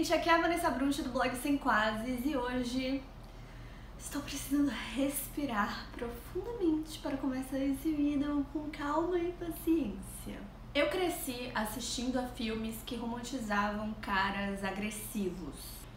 gente, aqui é a Vanessa Brunch do blog Sem Quases e hoje estou precisando respirar profundamente para começar esse vídeo com calma e paciência. Eu cresci assistindo a filmes que romantizavam caras agressivos.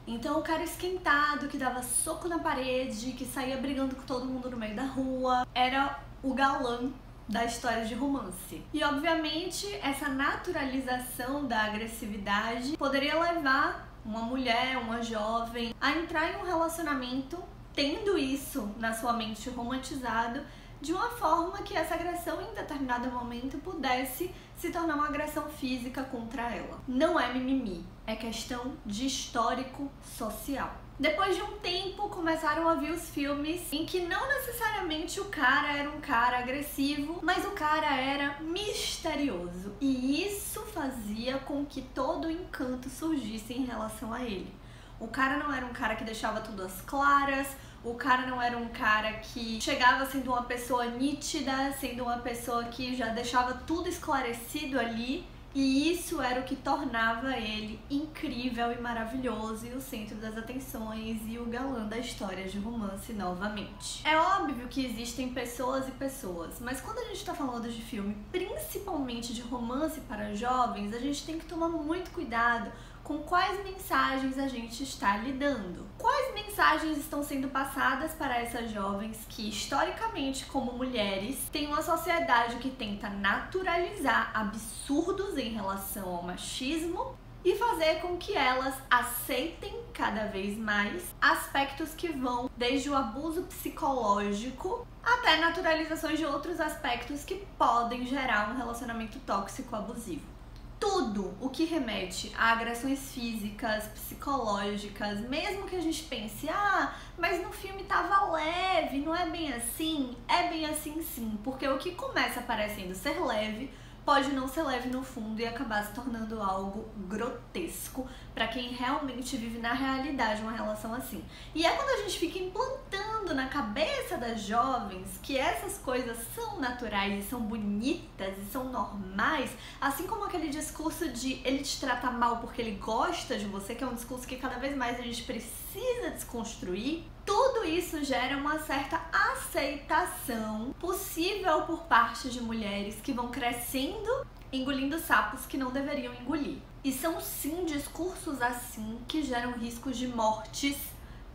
Então o cara esquentado, que dava soco na parede, que saía brigando com todo mundo no meio da rua, era o galã da história de romance. E obviamente essa naturalização da agressividade poderia levar uma mulher, uma jovem, a entrar em um relacionamento tendo isso na sua mente romantizado, de uma forma que essa agressão em determinado momento pudesse se tornar uma agressão física contra ela. Não é mimimi, é questão de histórico social. Depois de um tempo, começaram a vir os filmes em que não necessariamente o cara era um cara agressivo, mas o cara era misterioso. E isso fazia com que todo o encanto surgisse em relação a ele. O cara não era um cara que deixava tudo às claras, o cara não era um cara que chegava sendo uma pessoa nítida, sendo uma pessoa que já deixava tudo esclarecido ali. E isso era o que tornava ele incrível e maravilhoso e o centro das atenções e o galã da história de romance novamente. É óbvio que existem pessoas e pessoas, mas quando a gente tá falando de filme, principalmente de romance para jovens, a gente tem que tomar muito cuidado com quais mensagens a gente está lidando. Quais mensagens estão sendo passadas para essas jovens que, historicamente, como mulheres, têm uma sociedade que tenta naturalizar absurdos em relação ao machismo e fazer com que elas aceitem cada vez mais aspectos que vão desde o abuso psicológico até naturalizações de outros aspectos que podem gerar um relacionamento tóxico abusivo. Tudo o que remete a agressões físicas, psicológicas, mesmo que a gente pense, mas no filme tava leve, não é bem assim? É bem assim sim, porque o que começa parecendo ser leve pode não ser leve no fundo e acabar se tornando algo grotesco para quem realmente vive na realidade uma relação assim. E é quando a gente fica implantando na cabeça das jovens que essas coisas são naturais e são bonitas e são normais, assim como aquele discurso de ele te trata mal porque ele gosta de você, que é um discurso que cada vez mais a gente precisa desconstruir. Tudo isso gera uma certa aceitação possível por parte de mulheres que vão crescendo, engolindo sapos que não deveriam engolir. E são sim discursos assim que geram riscos de mortes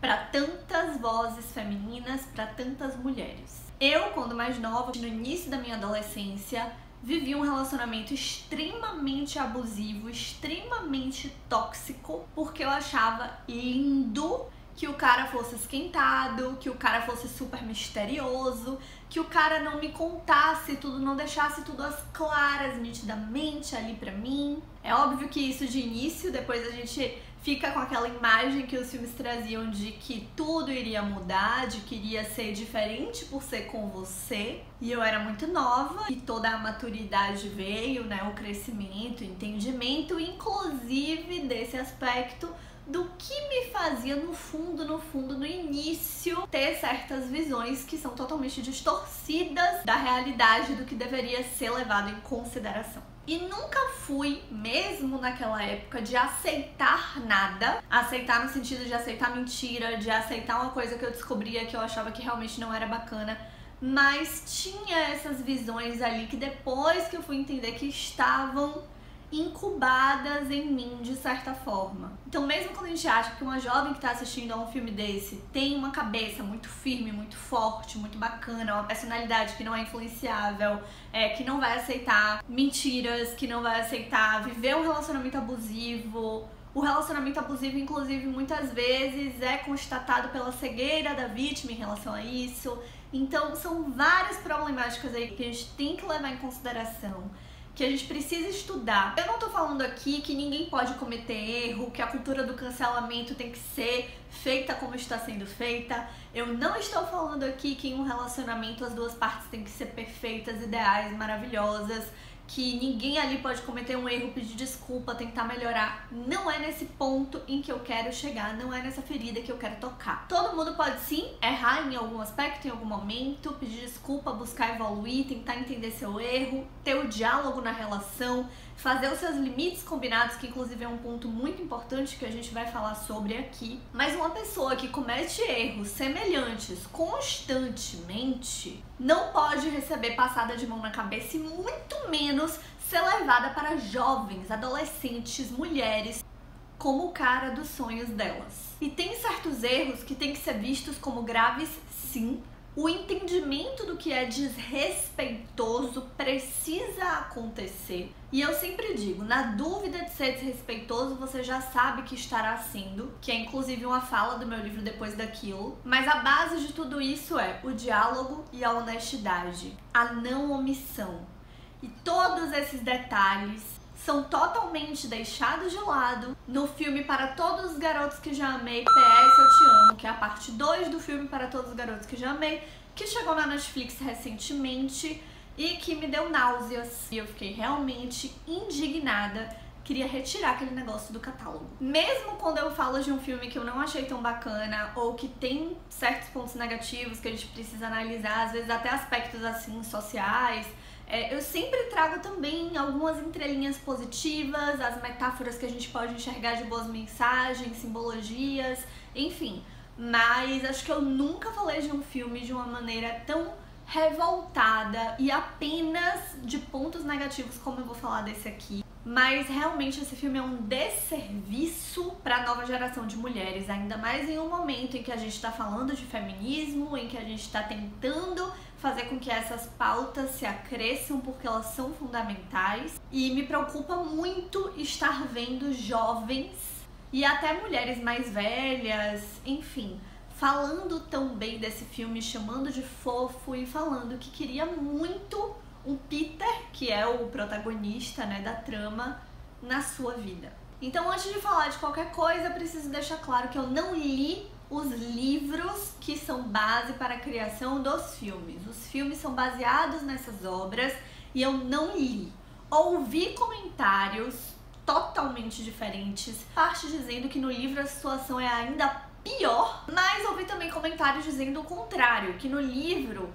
para tantas vozes femininas, para tantas mulheres. Eu, quando mais nova, no início da minha adolescência, vivi um relacionamento extremamente abusivo, extremamente tóxico, porque eu achava lindo que o cara fosse esquentado, que o cara fosse super misterioso, que o cara não me contasse tudo, não deixasse tudo às claras, nitidamente ali pra mim. É óbvio que isso de início, depois a gente fica com aquela imagem que os filmes traziam de que tudo iria mudar, de que iria ser diferente por ser com você. E eu era muito nova e toda a maturidade veio, né, o crescimento, o entendimento, inclusive desse aspecto do que me fazia no fundo, no início, ter certas visões que são totalmente distorcidas da realidade do que deveria ser levado em consideração. E nunca fui, mesmo naquela época, de aceitar nada. Aceitar no sentido de aceitar mentira, de aceitar uma coisa que eu descobria que eu achava que realmente não era bacana. Mas tinha essas visões ali que depois que eu fui entender que estavam incubadas em mim de certa forma. Então mesmo quando a gente acha que uma jovem que está assistindo a um filme desse tem uma cabeça muito firme, muito forte, muito bacana, uma personalidade que não é influenciável, que não vai aceitar mentiras, que não vai aceitar viver um relacionamento abusivo. O relacionamento abusivo, inclusive, muitas vezes é constatado pela cegueira da vítima em relação a isso. Então são várias problemáticas aí que a gente tem que levar em consideração, que a gente precisa estudar. Eu não tô falando aqui que ninguém pode cometer erro, que a cultura do cancelamento tem que ser feita como está sendo feita. Eu não estou falando aqui que em um relacionamento as duas partes têm que ser perfeitas, ideais, maravilhosas, que ninguém ali pode cometer um erro, pedir desculpa, tentar melhorar. Não é nesse ponto em que eu quero chegar, não é nessa ferida que eu quero tocar. Todo mundo pode sim errar em algum aspecto, em algum momento, pedir desculpa, buscar evoluir, tentar entender seu erro, ter o diálogo na relação, fazer os seus limites combinados, que inclusive é um ponto muito importante que a gente vai falar sobre aqui. Mas uma pessoa que comete erros semelhantes constantemente não pode receber passada de mão na cabeça e muito menos ser levada para jovens, adolescentes, mulheres como o cara dos sonhos delas. E tem certos erros que têm que ser vistos como graves, sim. O entendimento do que é desrespeitoso precisa acontecer. E eu sempre digo, na dúvida de ser desrespeitoso, você já sabe que estará sendo, que é inclusive uma fala do meu livro Depois daquilo. Mas a base de tudo isso é o diálogo e a honestidade, a não omissão. E todos esses detalhes são totalmente deixados de lado no filme Para Todos os Garotos que Já Amei, PS Eu Te Amo, que é a parte 2 do filme Para Todos os Garotos que Já Amei, que chegou na Netflix recentemente e que me deu náuseas. E eu fiquei realmente indignada, queria retirar aquele negócio do catálogo. Mesmo quando eu falo de um filme que eu não achei tão bacana ou que tem certos pontos negativos que a gente precisa analisar, às vezes até aspectos assim sociais, eu sempre trago também algumas entrelinhas positivas, as metáforas que a gente pode enxergar de boas mensagens, simbologias, enfim. Mas acho que eu nunca falei de um filme de uma maneira tão revoltada e apenas de pontos negativos como eu vou falar desse aqui. Mas realmente esse filme é um desserviço para a nova geração de mulheres, ainda mais em um momento em que a gente está falando de feminismo, em que a gente está tentando fazer com que essas pautas se acresçam porque elas são fundamentais. E me preocupa muito estar vendo jovens e até mulheres mais velhas, enfim, falando tão bem desse filme, chamando de fofo e falando que queria muito um Peter, que é o protagonista, né, da trama, na sua vida. Então, antes de falar de qualquer coisa, preciso deixar claro que eu não li os livros que são base para a criação dos filmes. Os filmes são baseados nessas obras e eu não li. Ouvi comentários totalmente diferentes, parte dizendo que no livro a situação é ainda pior, mas ouvi também comentários dizendo o contrário, que no livro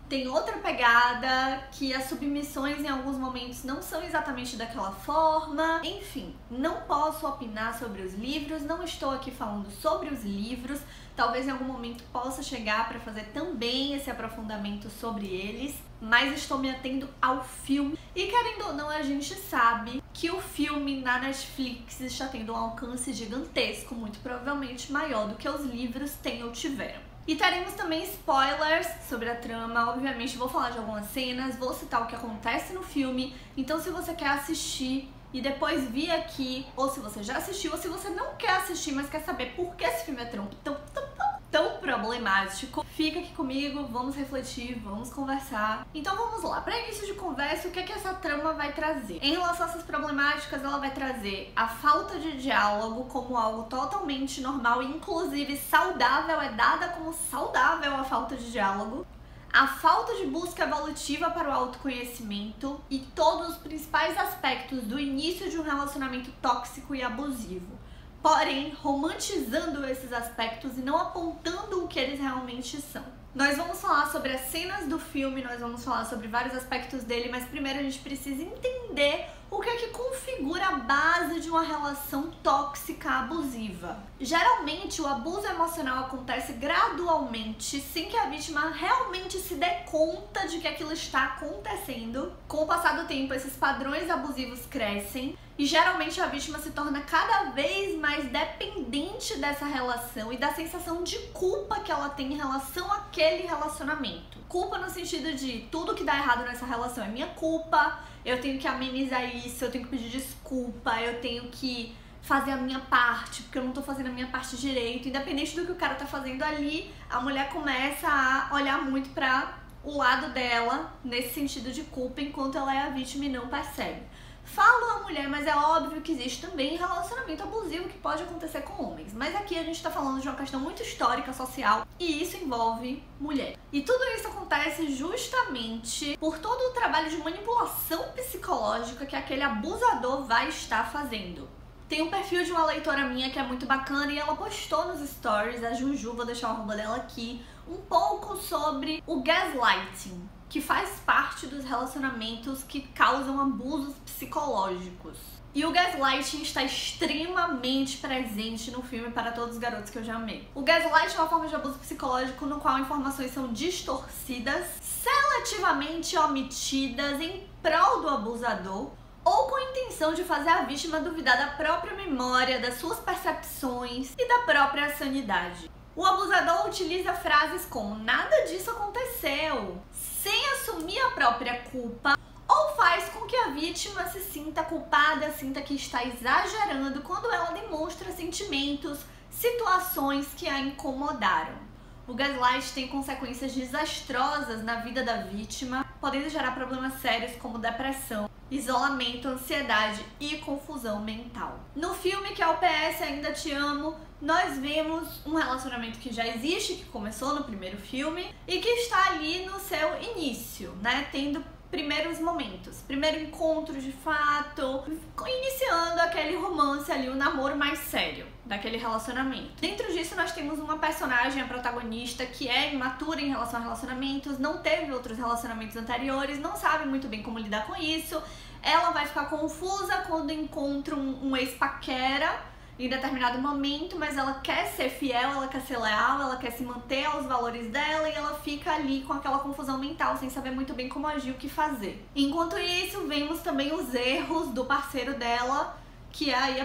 tem outra pegada, que as submissões em alguns momentos não são exatamente daquela forma. Enfim, não posso opinar sobre os livros, não estou aqui falando sobre os livros. Talvez em algum momento possa chegar para fazer também esse aprofundamento sobre eles, mas estou me atendo ao filme. E querendo ou não, a gente sabe que o filme na Netflix está tendo um alcance gigantesco, muito provavelmente maior do que os livros têm ou tiveram. E teremos também spoilers sobre a trama, obviamente vou falar de algumas cenas, vou citar o que acontece no filme, então se você quer assistir e depois vir aqui, ou se você já assistiu, ou se você não quer assistir, mas quer saber por que esse filme é tão problemático, fica aqui comigo, vamos refletir, vamos conversar. Então vamos lá, para início de conversa, o que é que essa trama vai trazer? Em relação a essas problemáticas, ela vai trazer a falta de diálogo como algo totalmente normal, inclusive saudável, é dada como saudável a falta de diálogo. A falta de busca evolutiva para o autoconhecimento e todos os principais aspectos do início de um relacionamento tóxico e abusivo. Porém, romantizando esses aspectos e não apontando o que eles realmente são. Nós vamos falar sobre as cenas do filme, nós vamos falar sobre vários aspectos dele, mas primeiro a gente precisa entender o que é que configura a base de uma relação tóxica abusiva. Geralmente, o abuso emocional acontece gradualmente, sem que a vítima realmente se dê conta de que aquilo está acontecendo. Com o passar do tempo, esses padrões abusivos crescem e geralmente a vítima se torna cada vez mais dependente dessa relação e da sensação de culpa que ela tem em relação àquele relacionamento. Culpa no sentido de tudo que dá errado nessa relação é minha culpa, eu tenho que amenizar isso, eu tenho que pedir desculpa, eu tenho que fazer a minha parte, porque eu não tô fazendo a minha parte direito. Independente do que o cara tá fazendo ali, a mulher começa a olhar muito pra o lado dela, nesse sentido de culpa, enquanto ela é a vítima e não percebe. Falo a mulher, mas é óbvio que existe também relacionamento abusivo que pode acontecer com homens. Mas aqui a gente tá falando de uma questão muito histórica, social, e isso envolve mulher. E tudo isso acontece justamente por todo o trabalho de manipulação psicológica que aquele abusador vai estar fazendo. Tem um perfil de uma leitora minha que é muito bacana e ela postou nos stories, a Juju, vou deixar o arroba dela aqui, um pouco sobre o gaslighting, que faz parte dos relacionamentos que causam abusos psicológicos. E o gaslighting está extremamente presente no filme Para Todos os Garotos que eu já amei. O gaslighting é uma forma de abuso psicológico no qual informações são distorcidas, seletivamente omitidas em prol do abusador, ou com a intenção de fazer a vítima duvidar da própria memória, das suas percepções e da própria sanidade. O abusador utiliza frases como "nada disso aconteceu", sem assumir a própria culpa, ou faz com que a vítima se sinta culpada, sinta que está exagerando quando ela demonstra sentimentos, situações que a incomodaram. O gaslight tem consequências desastrosas na vida da vítima, podendo gerar problemas sérios como depressão, isolamento, ansiedade e confusão mental. No filme, que é o PS Ainda Te Amo, nós vemos um relacionamento que já existe, que começou no primeiro filme e que está ali no seu início, né? Tendo primeiros momentos, primeiro encontro de fato, iniciando aquele romance ali, o namoro mais sério daquele relacionamento. Dentro disso nós temos uma personagem, a protagonista, que é imatura em relação a relacionamentos, não teve outros relacionamentos anteriores, não sabe muito bem como lidar com isso. Ela vai ficar confusa quando encontra um ex-paquera em determinado momento, mas ela quer ser fiel, ela quer ser leal, ela quer se manter aos valores dela e ela fica ali com aquela confusão mental, sem saber muito bem como agir, o que fazer. Enquanto isso, vemos também os erros do parceiro dela, que é aí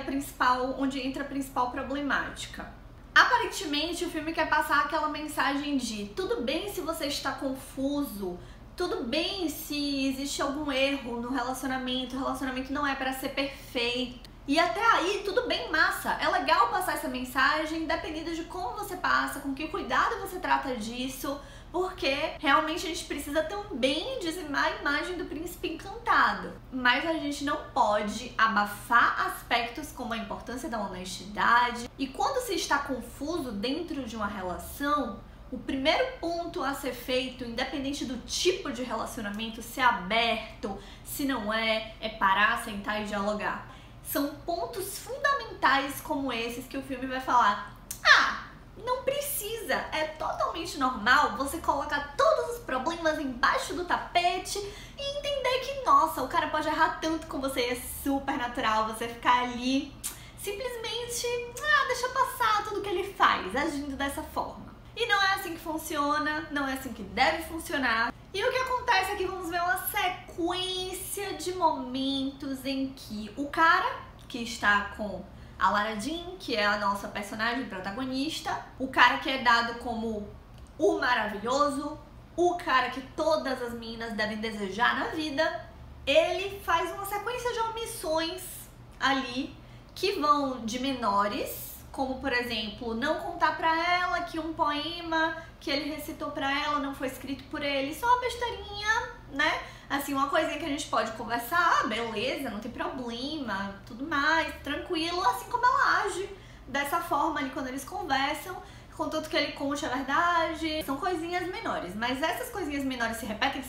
onde entra a principal problemática. Aparentemente, o filme quer passar aquela mensagem de tudo bem se você está confuso, tudo bem se existe algum erro no relacionamento, o relacionamento não é para ser perfeito. E até aí, tudo bem, massa. É legal passar essa mensagem, dependendo de como você passa, com que cuidado você trata disso, porque realmente a gente precisa também dizimar a imagem do príncipe encantado. Mas a gente não pode abafar aspectos como a importância da honestidade. E quando se está confuso dentro de uma relação, o primeiro ponto a ser feito, independente do tipo de relacionamento, se é aberto, se não é parar, sentar e dialogar. São pontos fundamentais como esses que o filme vai falar: não precisa, é totalmente normal você colocar todos os problemas embaixo do tapete e entender que, nossa, o cara pode errar tanto com você, é super natural você ficar ali simplesmente, deixa passar tudo que ele faz, agindo dessa forma. E não é assim que funciona, não é assim que deve funcionar. E o que acontece é que vamos ver uma sequência de momentos em que o cara que está com a Lara Jean, que é a nossa personagem protagonista, o cara que é dado como o maravilhoso, o cara que todas as meninas devem desejar na vida, ele faz uma sequência de omissões ali que vão de menores, como por exemplo, não contar pra ela que um poema que ele recitou pra ela não foi escrito por ele, só uma besteirinha, né? Assim, uma coisinha que a gente pode conversar, beleza, não tem problema, tudo mais, tranquilo, assim como ela age dessa forma ali quando eles conversam, contanto que ele conte a verdade. São coisinhas menores, mas essas coisinhas menores se repetem,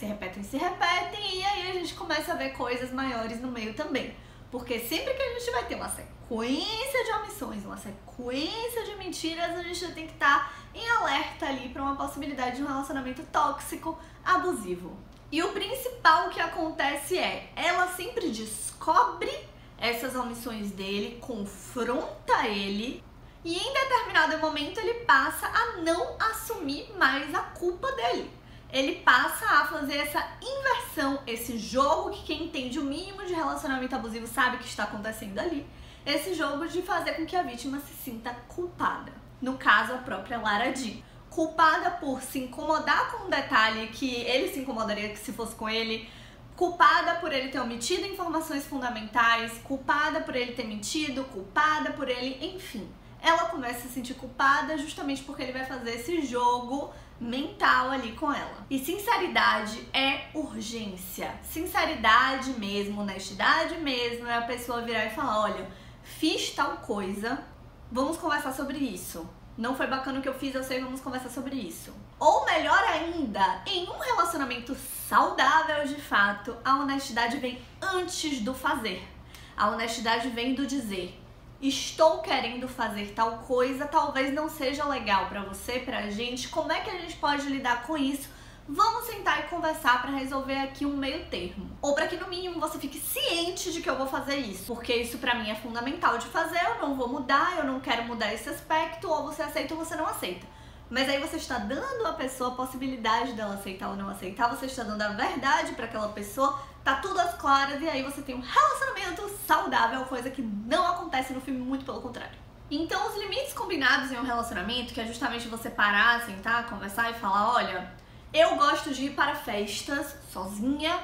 e aí a gente começa a ver coisas maiores no meio também. Porque sempre que a gente vai ter uma sequência de omissões, uma sequência de mentiras, a gente tem que estar em alerta ali para uma possibilidade de um relacionamento tóxico, abusivo. E o principal que acontece é, ela sempre descobre essas omissões dele, confronta ele e em determinado momento ele passa a não assumir mais a culpa dele. Ele passa a fazer essa inversão, esse jogo que quem entende o mínimo de relacionamento abusivo sabe que está acontecendo ali. Esse jogo de fazer com que a vítima se sinta culpada. No caso, a própria Lara Jean. Culpada por se incomodar com um detalhe que ele se incomodaria se fosse com ele. Culpada por ele ter omitido informações fundamentais. Culpada por ele ter mentido. Culpada por ele... Enfim, ela começa a se sentir culpada justamente porque ele vai fazer esse jogo mental ali com ela. E sinceridade é urgência. Sinceridade mesmo, honestidade mesmo, é a pessoa virar e falar: olha, fiz tal coisa, vamos conversar sobre isso. Não foi bacana o que eu fiz, eu sei, vamos conversar sobre isso. Ou melhor ainda, em um relacionamento saudável de fato, a honestidade vem antes do fazer. A honestidade vem do dizer: estou querendo fazer tal coisa, talvez não seja legal pra você, pra gente, como é que a gente pode lidar com isso? Vamos sentar e conversar pra resolver aqui um meio termo. Ou pra que no mínimo você fique ciente de que eu vou fazer isso. Porque isso pra mim é fundamental de fazer, eu não vou mudar, eu não quero mudar esse aspecto, ou você aceita ou você não aceita. Mas aí você está dando à pessoa a possibilidade dela aceitar ou não aceitar, você está dando a verdade pra aquela pessoa, tá tudo às claras e aí você tem um relacionamento saudável, coisa que não acontece no filme, muito pelo contrário. Então os limites combinados em um relacionamento, que é justamente você parar, sentar, conversar e falar: olha, eu gosto de ir para festas sozinha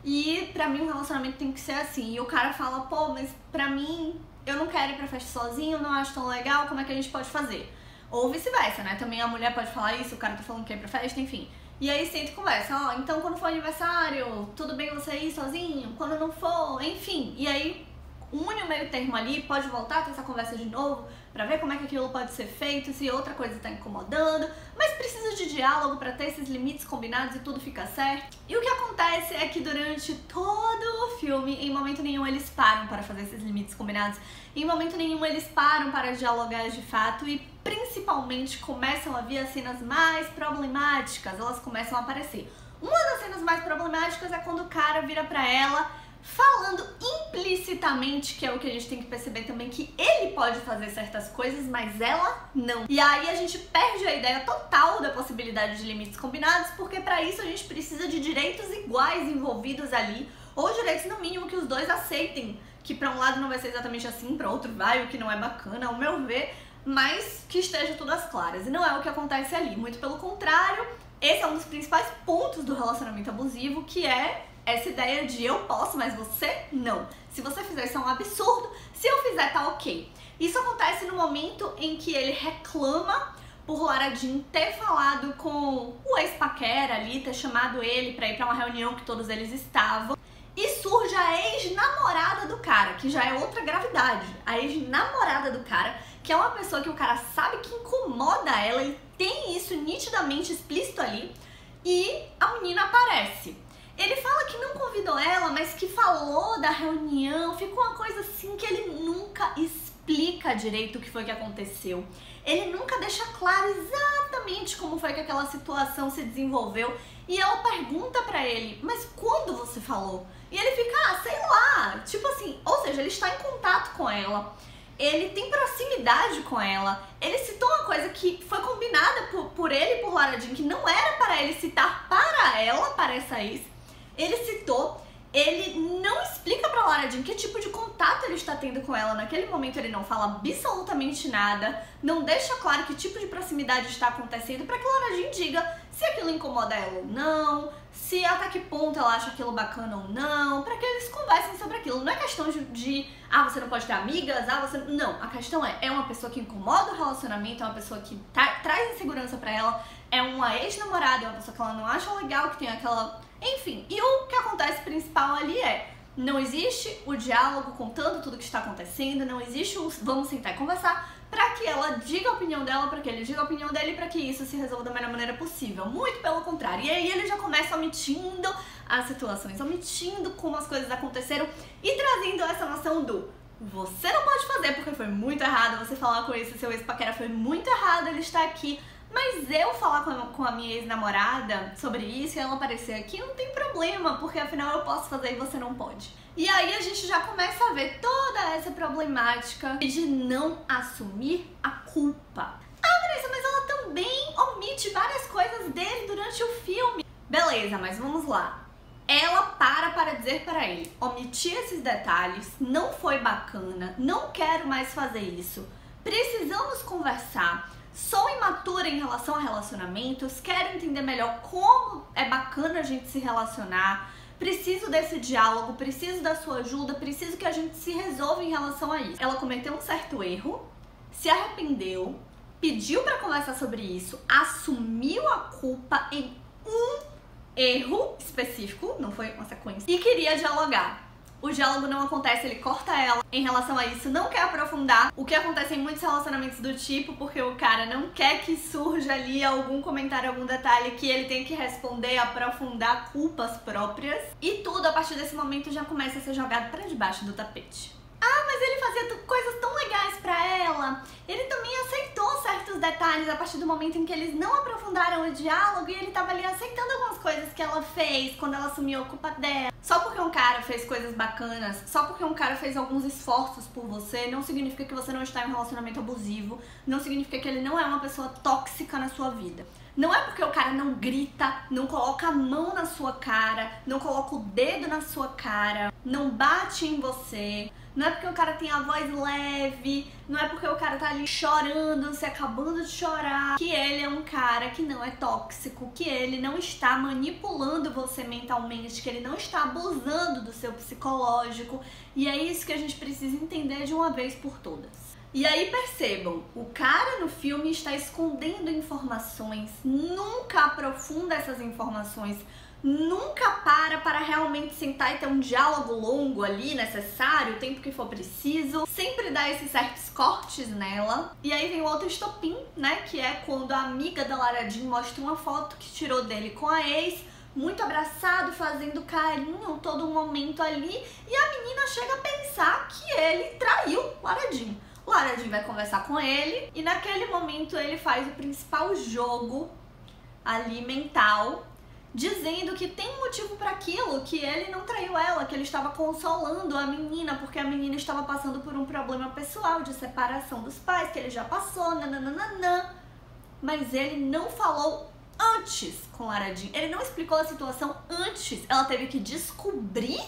e pra mim um relacionamento tem que ser assim. E o cara fala: pô, mas pra mim eu não quero ir pra festa sozinho, não acho tão legal, como é que a gente pode fazer? Ou vice-versa, né? Também a mulher pode falar isso, o cara tá falando que é pra festa, enfim. E aí senta e conversa: ó, então quando for aniversário, tudo bem você ir sozinho? Quando não for, enfim. E aí une o meio termo ali, pode voltar a ter essa conversa de novo pra ver como é que aquilo pode ser feito, se outra coisa tá incomodando, mas precisa de diálogo pra ter esses limites combinados e tudo fica certo. E o que acontece é que durante todo o filme, em momento nenhum eles param para fazer esses limites combinados, em momento nenhum eles param para dialogar de fato e principalmente começam a vir as cenas mais problemáticas, elas começam a aparecer. Uma das cenas mais problemáticas é quando o cara vira pra ela falando implicitamente, que é o que a gente tem que perceber também, que ele pode fazer certas coisas, mas ela não. E aí a gente perde a ideia total da possibilidade de limites combinados, porque pra isso a gente precisa de direitos iguais envolvidos ali, ou direitos no mínimo que os dois aceitem, que pra um lado não vai ser exatamente assim, pra outro vai, o que não é bacana, ao meu ver, mas que esteja tudo às claras. E não é o que acontece ali, muito pelo contrário, esse é um dos principais pontos do relacionamento abusivo, que é essa ideia de eu posso, mas você não. Se você fizer isso é um absurdo, se eu fizer tá ok. Isso acontece no momento em que ele reclama por Lara Jean ter falado com o ex-paquera ali, ter chamado ele pra ir pra uma reunião que todos eles estavam. E surge a ex-namorada do cara, que já é outra gravidade. A ex-namorada do cara, que é uma pessoa que o cara sabe que incomoda ela e tem isso nitidamente explícito ali. E a menina aparece. Ele fala que não convidou ela, mas que falou da reunião, ficou uma coisa assim que ele nunca explica direito o que foi que aconteceu. Ele nunca deixa claro exatamente como foi que aquela situação se desenvolveu. E ela pergunta pra ele: mas quando você falou? E ele fica: sei lá, tipo assim, ou seja, ele está em contato com ela, ele tem proximidade com ela, ele citou uma coisa que foi combinada por ele e por Lara Jean, que não era para ele citar para ela, para essa ex. Ele citou, ele não explica pra Lara Jean que tipo de contato ele está tendo com ela naquele momento, ele não fala absolutamente nada, não deixa claro que tipo de proximidade está acontecendo pra que Lara Jean diga se aquilo incomoda ela ou não, se até que ponto ela acha aquilo bacana ou não, pra que eles conversem sobre aquilo. Não é questão de você não pode ter amigas, você... Não, a questão é uma pessoa que incomoda o relacionamento, é uma pessoa que traz insegurança pra ela, é uma ex-namorada, é uma pessoa que ela não acha legal, que tem aquela... Enfim, e o que acontece principal ali é: não existe o diálogo contando tudo que está acontecendo, não existe o vamos sentar e conversar pra que ela diga a opinião dela, pra que ele diga a opinião dele, pra que isso se resolva da melhor maneira possível. Muito pelo contrário. E aí ele já começa omitindo as situações, omitindo como as coisas aconteceram e trazendo essa noção do você não pode fazer porque foi muito errado, você falar com esse seu ex-paquera foi muito errado, ele está aqui. Mas eu falar com a minha ex-namorada sobre isso e ela aparecer aqui não tem problema, porque afinal eu posso fazer e você não pode. E aí a gente já começa a ver toda essa problemática de não assumir a culpa. Ah, Vanessa, mas ela também omite várias coisas dele durante o filme. Beleza, mas vamos lá. Ela para dizer para ele: omiti esses detalhes, não foi bacana, não quero mais fazer isso, precisamos conversar. Sou imatura em relação a relacionamentos, quero entender melhor como é bacana a gente se relacionar, preciso desse diálogo, preciso da sua ajuda, preciso que a gente se resolva em relação a isso. Ela cometeu um certo erro, se arrependeu, pediu para conversar sobre isso, assumiu a culpa em um erro específico, não foi uma sequência, e queria dialogar. o diálogo não acontece, ele corta ela em relação a isso, não quer aprofundar, o que acontece em muitos relacionamentos do tipo, porque o cara não quer que surja ali algum comentário, algum detalhe que ele tem que responder, aprofundar culpas próprias, e tudo a partir desse momento já começa a ser jogado pra debaixo do tapete. Ah, mas ele fazia coisas tão legais pra ela, ele também aceitou certos detalhes a partir do momento em que eles não aprofundaram o diálogo e ele tava ali aceitando algumas coisas que ela fez quando ela assumiu a culpa dela. Só porque um cara fez coisas bacanas, só porque um cara fez alguns esforços por você, não significa que você não está em um relacionamento abusivo, não significa que ele não é uma pessoa tóxica na sua vida. Não é porque o cara não grita, não coloca a mão na sua cara, não coloca o dedo na sua cara, não bate em você, não é porque o cara tem a voz leve, não é porque o cara tá ali chorando, se acabando de chorar, que ele é um cara que não é tóxico, que ele não está manipulando você mentalmente, que ele não está abusando do seu psicológico. E é isso que a gente precisa entender de uma vez por todas. E aí percebam, o cara no filme está escondendo informações, nunca aprofunda essas informações, nunca para realmente sentar e ter um diálogo longo ali, necessário, o tempo que for preciso, sempre dá esses certos cortes nela. E aí vem o outro estopim, né, que é quando a amiga da Lara Jean mostra uma foto que tirou dele com a ex, muito abraçado, fazendo carinho todo momento ali, e a menina chega a pensar que ele traiu Lara Jean. Lara Jean vai conversar com ele e naquele momento ele faz o principal jogo ali mental, dizendo que tem motivo para aquilo, que ele não traiu ela, que ele estava consolando a menina porque a menina estava passando por um problema pessoal de separação dos pais, que ele já passou, nananana. Mas ele não falou antes com Lara Jean, ele não explicou a situação antes, ela teve que descobrir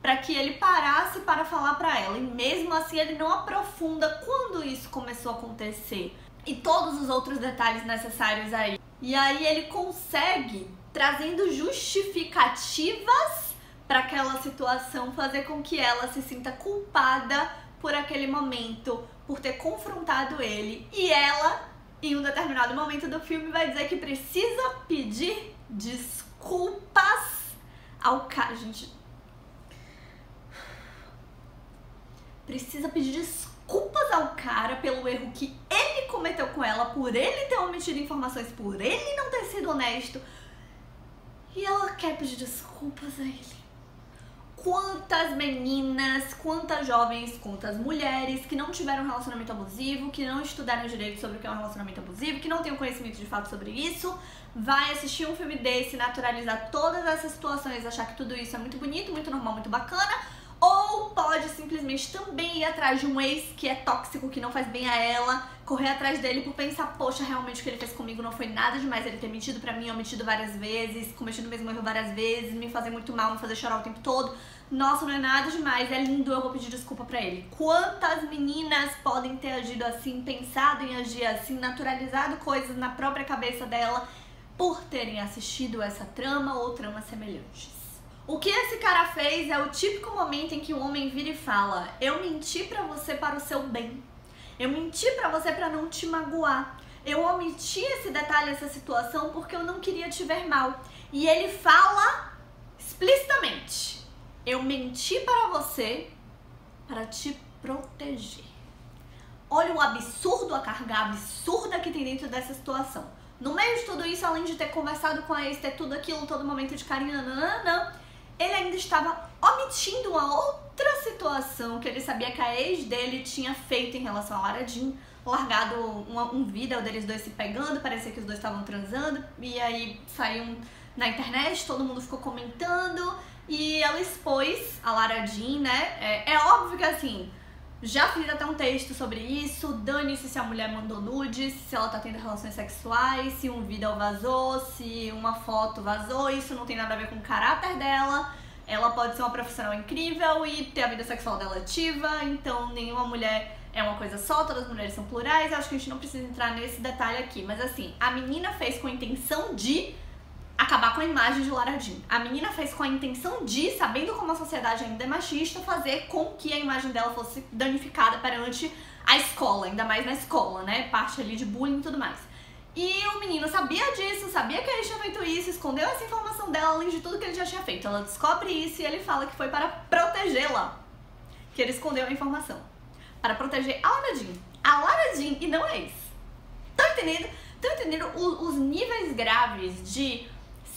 para que ele parasse para falar para ela, e mesmo assim ele não aprofunda quando isso começou a acontecer e todos os outros detalhes necessários aí. E aí ele consegue, trazendo justificativas para aquela situação, fazer com que ela se sinta culpada por aquele momento, por ter confrontado ele, e ela, em um determinado momento do filme, vai dizer que precisa pedir desculpas ao cara. Gente, precisa pedir desculpas ao cara pelo erro que ele cometeu com ela, por ele ter omitido informações, por ele não ter sido honesto. E ela quer pedir desculpas a ele. Quantas meninas, quantas jovens, quantas mulheres que não tiveram um relacionamento abusivo, que não estudaram direito sobre o que é um relacionamento abusivo, que não tem conhecimento de fato sobre isso, vai assistir um filme desse, naturalizar todas essas situações, achar que tudo isso é muito bonito, muito normal, muito bacana, ou pode simplesmente também ir atrás de um ex que é tóxico, que não faz bem a ela, correr atrás dele por pensar, poxa, realmente o que ele fez comigo não foi nada demais, ele ter mentido pra mim, omitido várias vezes, cometido o mesmo erro várias vezes, me fazer muito mal, me fazer chorar o tempo todo. Nossa, não é nada demais, é lindo, eu vou pedir desculpa pra ele. Quantas meninas podem ter agido assim, pensado em agir assim, naturalizado coisas na própria cabeça dela por terem assistido essa trama ou tramas semelhantes? O que esse cara fez é o típico momento em que o homem vira e fala: eu menti pra você para o seu bem, eu menti pra você pra não te magoar, eu omiti esse detalhe, essa situação porque eu não queria te ver mal. E ele fala explicitamente: eu menti para você para te proteger. Olha o absurdo, a carga absurda que tem dentro dessa situação. No meio de tudo isso, além de ter conversado com a ex, ter tudo aquilo, todo momento de carinho, ele ainda estava omitindo uma outra situação que ele sabia que a ex dele tinha feito em relação a Lara Jean, largado um vídeo deles dois se pegando, parecia que os dois estavam transando, e aí saiu na internet, todo mundo ficou comentando, e ela expôs a Lara Jean, né? É óbvio que assim, já fiz até um texto sobre isso, dane-se se a mulher mandou nudes, se ela tá tendo relações sexuais, se um vídeo vazou, se uma foto vazou, isso não tem nada a ver com o caráter dela. Ela pode ser uma profissional incrível e ter a vida sexual dela ativa, então nenhuma mulher é uma coisa só, todas as mulheres são plurais, acho que a gente não precisa entrar nesse detalhe aqui. Mas assim, a menina fez com a intenção de acabar com a imagem de Lara Jean. A menina fez com a intenção de, sabendo como a sociedade ainda é machista, fazer com que a imagem dela fosse danificada perante a escola, ainda mais na escola, né? Parte ali de bullying e tudo mais. E o menino sabia disso, sabia que ele tinha feito isso, escondeu essa informação dela, além de tudo que ele já tinha feito. Ela descobre isso e ele fala que foi para protegê-la, que ele escondeu a informação. Para proteger a Lara Jean. A Lara Jean e não a ex. Estão entendendo? Estão entendendo os níveis graves de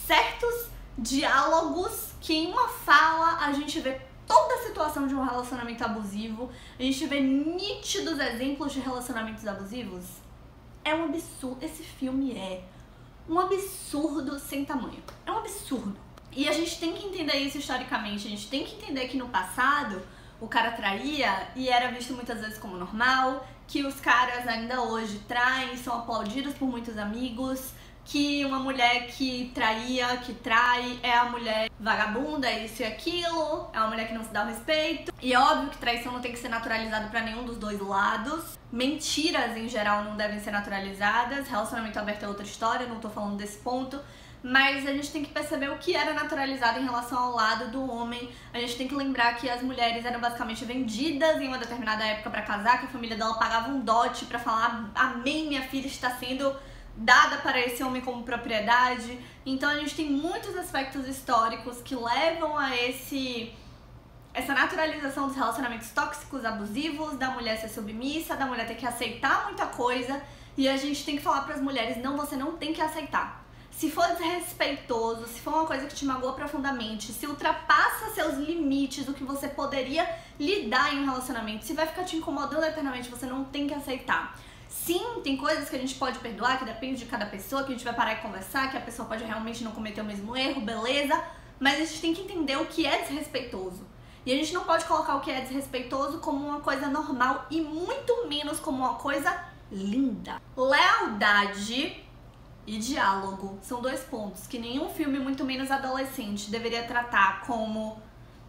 certos diálogos que em uma fala a gente vê toda a situação de um relacionamento abusivo, a gente vê nítidos exemplos de relacionamentos abusivos? É um absurdo. Esse filme é um absurdo sem tamanho. É um absurdo. E a gente tem que entender isso historicamente. A gente tem que entender que no passado o cara traía e era visto muitas vezes como normal, que os caras ainda hoje traem, são aplaudidos por muitos amigos, que uma mulher que traía, que trai, é a mulher vagabunda, isso e aquilo, é uma mulher que não se dá o respeito. E é óbvio que traição não tem que ser naturalizada pra nenhum dos dois lados. Mentiras, em geral, não devem ser naturalizadas. Relacionamento aberto é outra história, não tô falando desse ponto. Mas a gente tem que perceber o que era naturalizado em relação ao lado do homem. A gente tem que lembrar que as mulheres eram basicamente vendidas em uma determinada época pra casar, que a família dela pagava um dote pra falar: amém, minha filha está sendo dada para esse homem como propriedade. Então a gente tem muitos aspectos históricos que levam a essa naturalização dos relacionamentos tóxicos, abusivos, da mulher ser submissa, da mulher ter que aceitar muita coisa. E a gente tem que falar para as mulheres: não, você não tem que aceitar. Se for desrespeitoso, se for uma coisa que te magoa profundamente, se ultrapassa seus limites do que você poderia lidar em um relacionamento, se vai ficar te incomodando eternamente, você não tem que aceitar. Sim, tem coisas que a gente pode perdoar, que depende de cada pessoa, que a gente vai parar e conversar, que a pessoa pode realmente não cometer o mesmo erro, beleza? Mas a gente tem que entender o que é desrespeitoso. E a gente não pode colocar o que é desrespeitoso como uma coisa normal e muito menos como uma coisa linda. Lealdade e diálogo são dois pontos que nenhum filme, muito menos adolescente, deveria tratar como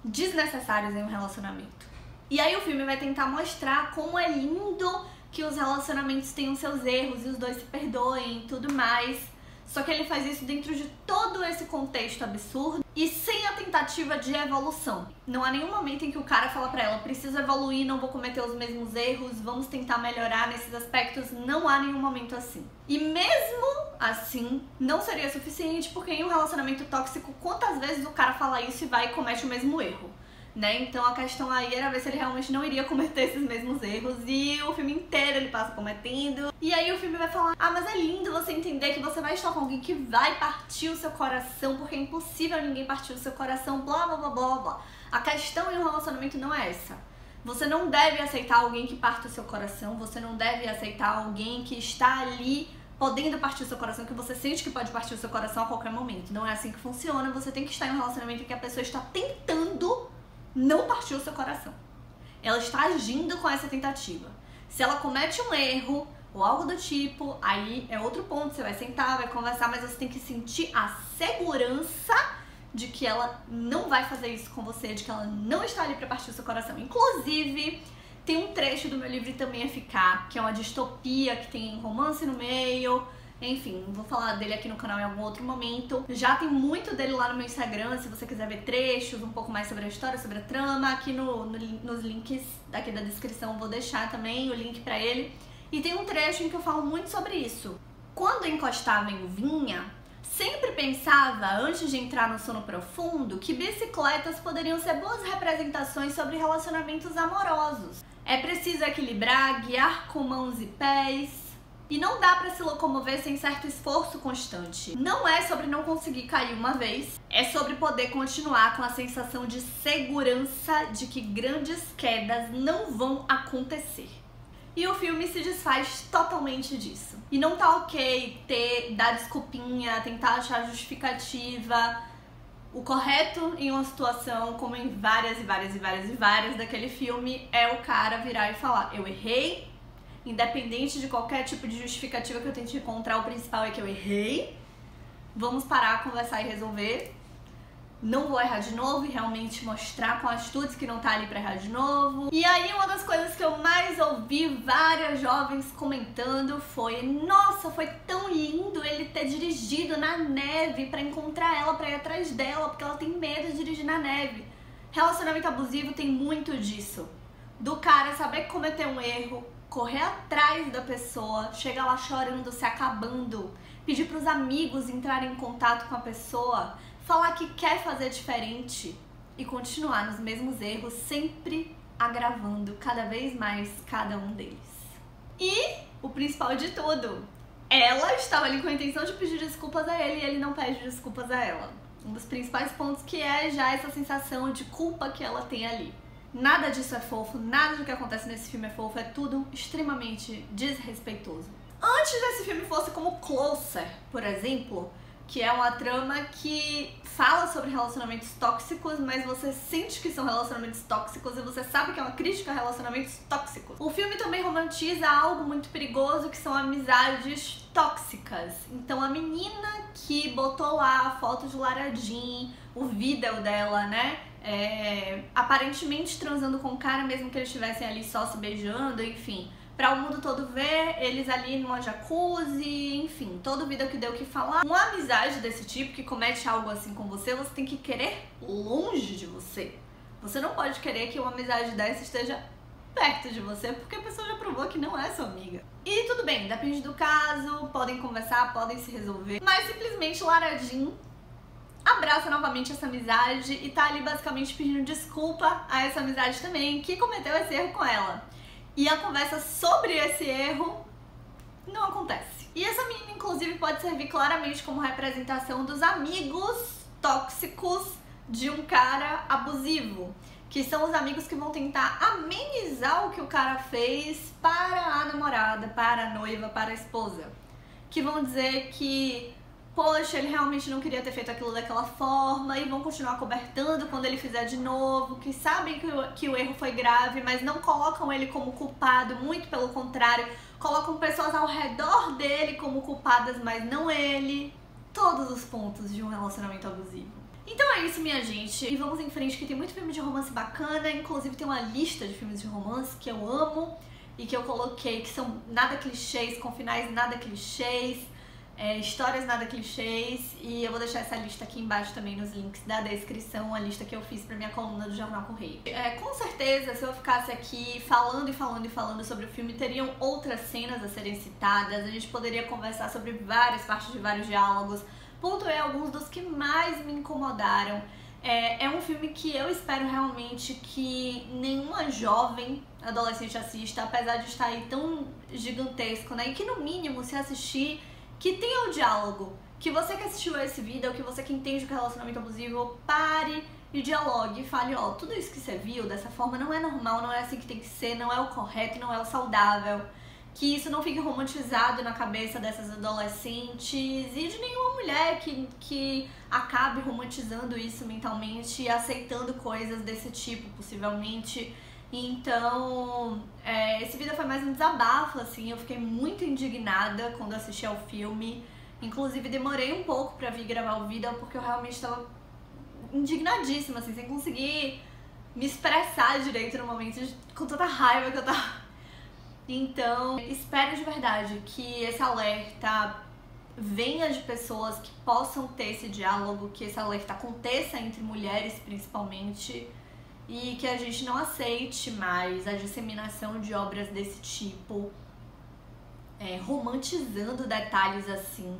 desnecessários em um relacionamento. E aí o filme vai tentar mostrar como é lindo que os relacionamentos tenham seus erros e os dois se perdoem e tudo mais. Só que ele faz isso dentro de todo esse contexto absurdo e sem a tentativa de evolução. Não há nenhum momento em que o cara fala pra ela: preciso evoluir, não vou cometer os mesmos erros, vamos tentar melhorar nesses aspectos. Não há nenhum momento assim. E mesmo assim, não seria suficiente, porque em um relacionamento tóxico, quantas vezes o cara fala isso e vai e comete o mesmo erro? Né? Então a questão aí era ver se ele realmente não iria cometer esses mesmos erros, e o filme inteiro ele passa cometendo. E aí o filme vai falar: ah, mas é lindo você entender que você vai estar com alguém que vai partir o seu coração, porque é impossível ninguém partir o seu coração, blá blá blá blá blá. A questão em um relacionamento não é essa. Você não deve aceitar alguém que parta o seu coração, você não deve aceitar alguém que está ali podendo partir o seu coração, que você sente que pode partir o seu coração a qualquer momento. Não é assim que funciona. Você tem que estar em um relacionamento em que a pessoa está tentando não partiu o seu coração. Ela está agindo com essa tentativa. Se ela comete um erro ou algo do tipo, aí é outro ponto. Você vai sentar, vai conversar, mas você tem que sentir a segurança de que ela não vai fazer isso com você, de que ela não está ali para partir o seu coração. Inclusive, tem um trecho do meu livro Também é Ficar, que é uma distopia, que tem romance no meio. Enfim, vou falar dele aqui no canal em algum outro momento. Já tem muito dele lá no meu Instagram, se você quiser ver trechos, um pouco mais sobre a história, sobre a trama. Aqui nos links daqui da descrição vou deixar também o link pra ele. E tem um trecho em que eu falo muito sobre isso. Quando encostava em vinha, sempre pensava, antes de entrar no sono profundo, que bicicletas poderiam ser boas representações sobre relacionamentos amorosos. É preciso equilibrar, guiar com mãos e pés. E não dá pra se locomover sem certo esforço constante. Não é sobre não conseguir cair uma vez, é sobre poder continuar com a sensação de segurança de que grandes quedas não vão acontecer. E o filme se desfaz totalmente disso. E não tá ok dar desculpinha, tentar achar justificativa. O correto em uma situação, como em várias daquele filme, é o cara virar e falar: eu errei. Independente de qualquer tipo de justificativa que eu tente encontrar, o principal é que eu errei. Vamos parar, conversar e resolver. Não vou errar de novo e realmente mostrar com atitudes que não tá ali pra errar de novo. E aí uma das coisas que eu mais ouvi várias jovens comentando foi: nossa, foi tão lindo ele ter dirigido na neve pra encontrar ela, pra ir atrás dela, porque ela tem medo de dirigir na neve. Relacionamento abusivo tem muito disso. Do cara saber que cometeu um erro, correr atrás da pessoa, chegar lá chorando, se acabando, pedir pros amigos entrarem em contato com a pessoa, falar que quer fazer diferente e continuar nos mesmos erros, sempre agravando cada vez mais cada um deles. E o principal de tudo, ela estava ali com a intenção de pedir desculpas a ele e ele não pede desculpas a ela. Um dos principais pontos que é já essa sensação de culpa que ela tem ali. Nada disso é fofo, nada do que acontece nesse filme é fofo, é tudo extremamente desrespeitoso. Antes desse filme fosse como Closer, por exemplo, que é uma trama que fala sobre relacionamentos tóxicos, mas você sente que são relacionamentos tóxicos e você sabe que é uma crítica a relacionamentos tóxicos. O filme também romantiza algo muito perigoso, que são amizades tóxicas. Então a menina que botou lá a foto de Lara Jean, o vídeo dela, né, aparentemente transando com o cara, mesmo que eles estivessem ali só se beijando, enfim, para o mundo todo ver, eles ali numa jacuzzi, enfim, todo vida que deu o que falar. Uma amizade desse tipo que comete algo assim com você, você tem que querer longe de você. Você não pode querer que uma amizade dessa esteja perto de você, porque a pessoa já provou que não é sua amiga. E tudo bem, depende do caso, podem conversar, podem se resolver, mas simplesmente Lara Jean abraça novamente essa amizade e tá ali basicamente pedindo desculpa a essa amizade também, que cometeu esse erro com ela. E a conversa sobre esse erro não acontece. E essa menina, inclusive, pode servir claramente como representação dos amigos tóxicos de um cara abusivo, que são os amigos que vão tentar amenizar o que o cara fez para a namorada, para a noiva, para a esposa. Que vão dizer que, poxa, ele realmente não queria ter feito aquilo daquela forma, e vão continuar cobertando quando ele fizer de novo, que sabem que o erro foi grave, mas não colocam ele como culpado, muito pelo contrário, colocam pessoas ao redor dele como culpadas, mas não ele. Todos os pontos de um relacionamento abusivo. Então é isso, minha gente, e vamos em frente, que tem muito filme de romance bacana, inclusive tem uma lista de filmes de romance que eu amo e que eu coloquei, que são nada clichês, com finais nada clichês, histórias nada clichês, e eu vou deixar essa lista aqui embaixo também nos links da descrição, a lista que eu fiz pra minha coluna do Jornal Correio. Com certeza, se eu ficasse aqui falando e falando e falando sobre o filme, teriam outras cenas a serem citadas, a gente poderia conversar sobre várias partes de vários diálogos, pontuei alguns dos que mais me incomodaram. É um filme que eu espero realmente que nenhuma jovem adolescente assista, apesar de estar aí tão gigantesco, né, e que no mínimo, se assistir, que tenha um diálogo, que você que assistiu a esse vídeo, ou que você que entende o que é relacionamento abusivo, pare e dialogue e fale, ó, tudo isso que você viu dessa forma não é normal, não é assim que tem que ser, não é o correto, não é o saudável, que isso não fique romantizado na cabeça dessas adolescentes e de nenhuma mulher que acabe romantizando isso mentalmente e aceitando coisas desse tipo, possivelmente. Então, esse vídeo foi mais um desabafo, assim, eu fiquei muito indignada quando assisti ao filme. Inclusive, demorei um pouco pra vir gravar o vídeo, porque eu realmente estava indignadíssima, assim, sem conseguir me expressar direito no momento, com tanta raiva que eu tava. Então, espero de verdade que esse alerta venha de pessoas que possam ter esse diálogo, que esse alerta aconteça entre mulheres, principalmente, e que a gente não aceite mais a disseminação de obras desse tipo, romantizando detalhes assim,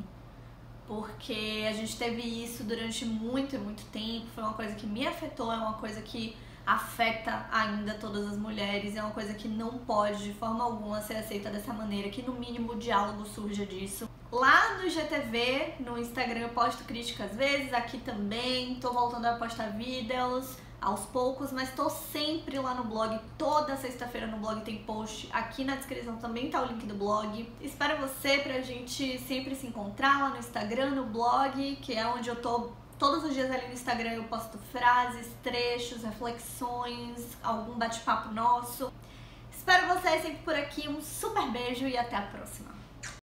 porque a gente teve isso durante muito e muito tempo, foi uma coisa que me afetou, é uma coisa que afeta ainda todas as mulheres, é uma coisa que não pode de forma alguma ser aceita dessa maneira, que no mínimo o diálogo surja disso. Lá no IGTV, no Instagram, eu posto críticas às vezes, aqui também, tô voltando a postar vídeos aos poucos, mas tô sempre lá no blog, toda sexta-feira no blog tem post, aqui na descrição também tá o link do blog. Espero você pra gente sempre se encontrar lá no Instagram, no blog, que é onde eu tô todos os dias ali no Instagram. Eu posto frases, trechos, reflexões, algum bate-papo nosso. Espero vocês sempre por aqui, um super beijo e até a próxima!